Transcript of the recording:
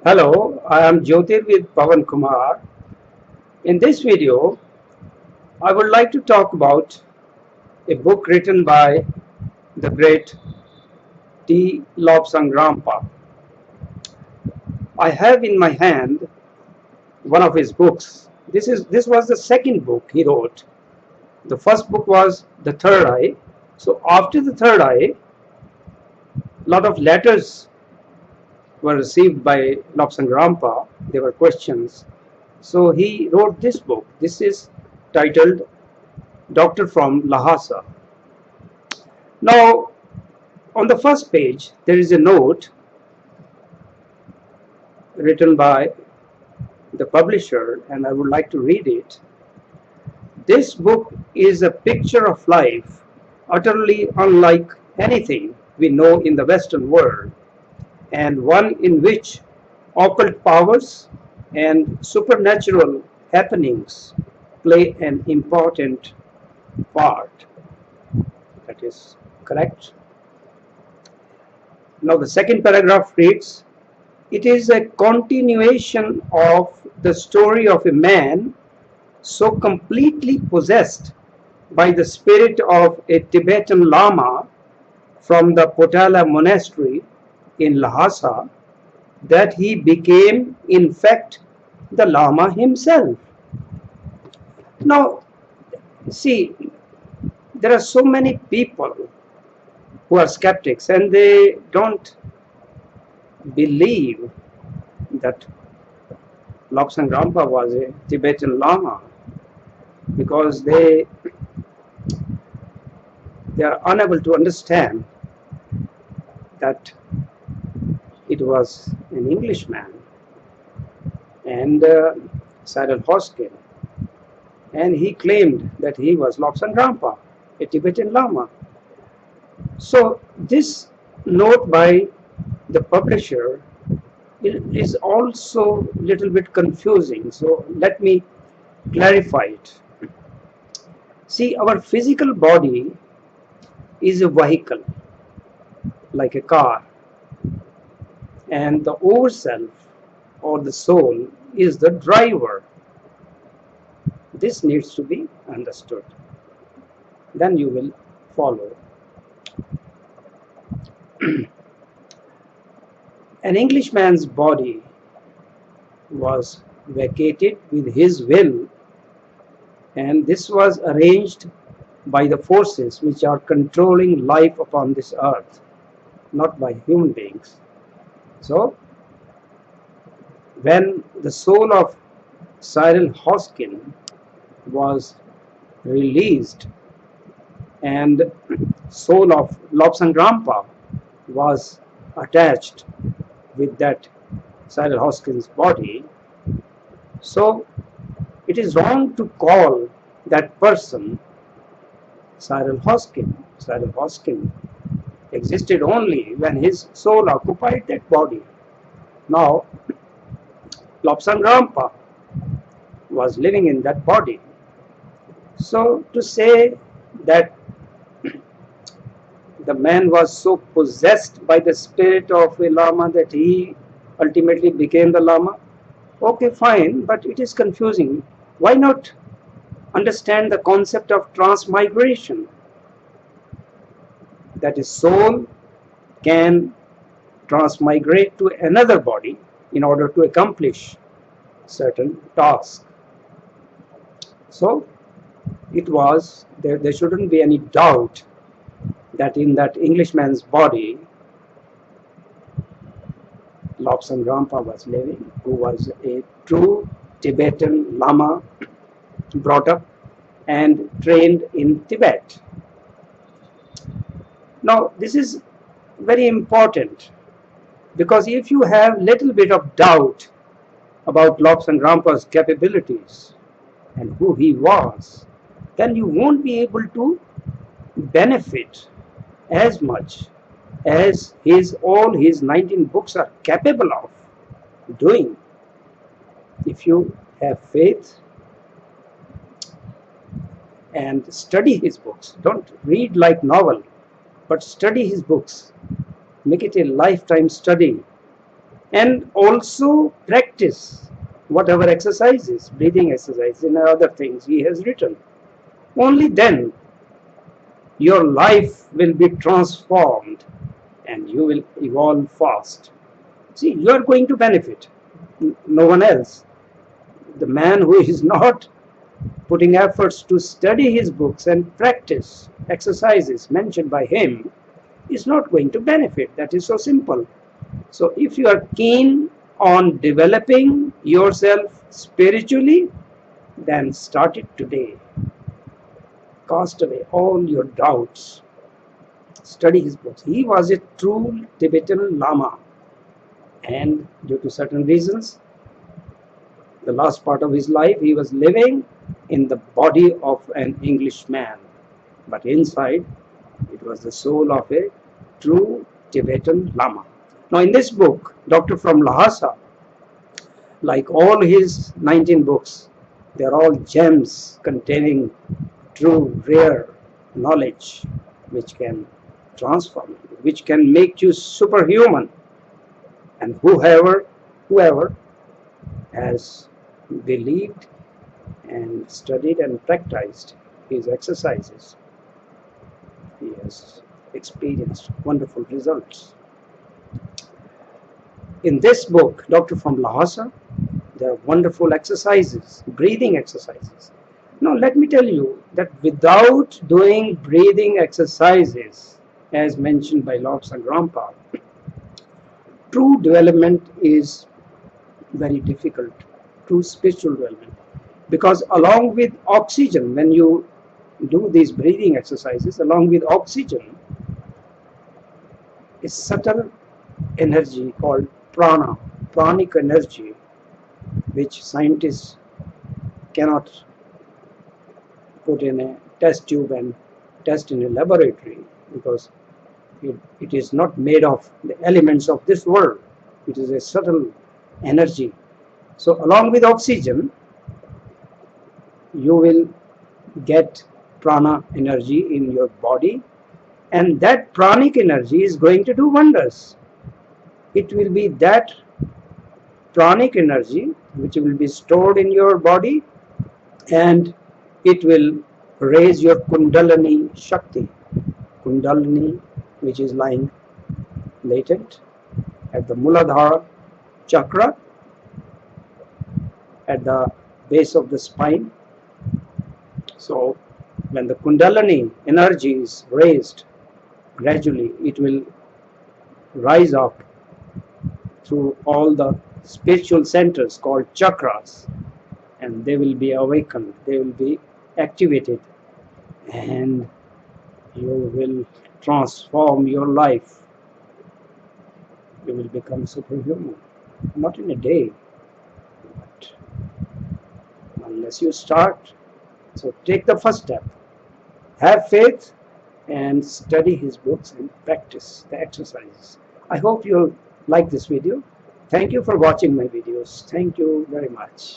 Hello, I am Jyotir with Pavan Kumar. In this video, I would like to talk about a book written by the great T. Lobsang Rampa. I have in my hand one of his books. This was the second book he wrote. The first book was The Third Eye. So after The Third Eye, a lot of letters were received by Lobsang Rampa. There were questions. So he wrote this book. This is titled Doctor from Lhasa. Now, on the first page, there is a note written by the publisher, and I would like to read it. This book is a picture of life, utterly unlike anything we know in the Western world, and one in which occult powers and supernatural happenings play an important part. That is correct. Now, the second paragraph reads, it is a continuation of the story of a man so completely possessed by the spirit of a Tibetan Lama from the Potala monastery in Lhasa that he became, in fact, the Lama himself. Now, see, there are so many people who are skeptics and they don't believe that Lobsang Rampa was a Tibetan Lama because they are unable to understand that it was an Englishman and Cyril Hoskin, and he claimed that he was Lobsang Rampa, a Tibetan Lama. So this note by the publisher is also a little bit confusing. So let me clarify it. See, our physical body is a vehicle, like a car, and the overself or the soul is the driver. This needs to be understood. Then you will follow. An Englishman's body was vacated with his will, and this was arranged by the forces which are controlling life upon this earth, not by human beings. So, when the soul of Cyril Hoskin was released and soul of Lobsang Rampa was attached with that Cyril Hoskin's body, so it is wrong to call that person Cyril Hoskin. Cyril Hoskin existed only when his soul occupied that body. Now, Lobsang Rampa was living in that body. So to say that the man was so possessed by the spirit of a Lama that he ultimately became the Lama, okay, fine, but it is confusing. Why not understand the concept of transmigration? That is, soul can transmigrate to another body in order to accomplish certain tasks. So it was, there shouldn't be any doubt that in that Englishman's body, Lobsang Rampa was living, who was a true Tibetan Lama, brought up and trained in Tibet. Now, this is very important because if you have little bit of doubt about Lobsang Rampa's capabilities and who he was, then you won't be able to benefit as much as all his 19 books are capable of doing. If you have faith and study his books, don't read like novel, but study his books, make it a lifetime study, and also practice whatever exercises, breathing exercise and other things he has written. Only then your life will be transformed and you will evolve fast. See, you are going to benefit, no one else. The man who is not putting efforts to study his books and practice exercises mentioned by him is not going to benefit. That is so simple. So if you are keen on developing yourself spiritually, then start it today. Cast away all your doubts. Study his books. He was a true Tibetan Lama, and due to certain reasons, the last part of his life he was living in the body of an Englishman, but inside it was the soul of a true Tibetan Lama. Now in this book, Doctor from Lhasa, like all his 19 books, they are all gems containing true, rare knowledge which can transform you, which can make you superhuman. And whoever has believed and studied and practiced his exercises, he has experienced wonderful results. In this book, Doctor from Lhasa, there are wonderful exercises, breathing exercises. Now let me tell you that without doing breathing exercises, as mentioned by Lobsang Rampa, true development is very difficult, true spiritual development. Because along with oxygen, when you do these breathing exercises, along with oxygen, a subtle energy called prana, pranic energy, which scientists cannot put in a test tube and test in a laboratory, because it is not made of the elements of this world. It is a subtle energy. So along with oxygen, you will get prana energy in your body, and that pranic energy is going to do wonders. It will be that pranic energy which will be stored in your body, and it will raise your Kundalini Shakti. Kundalini, which is lying latent at the Muladhara chakra, at the base of the spine. So when the Kundalini energy is raised, gradually it will rise up through all the spiritual centers called chakras, and they will be awakened, they will be activated, and you will transform your life. You will become superhuman, not in a day, but unless you start. So take the first step, have faith, and study his books and practice the exercises. I hope you'll like this video. Thank you for watching my videos. Thank you very much.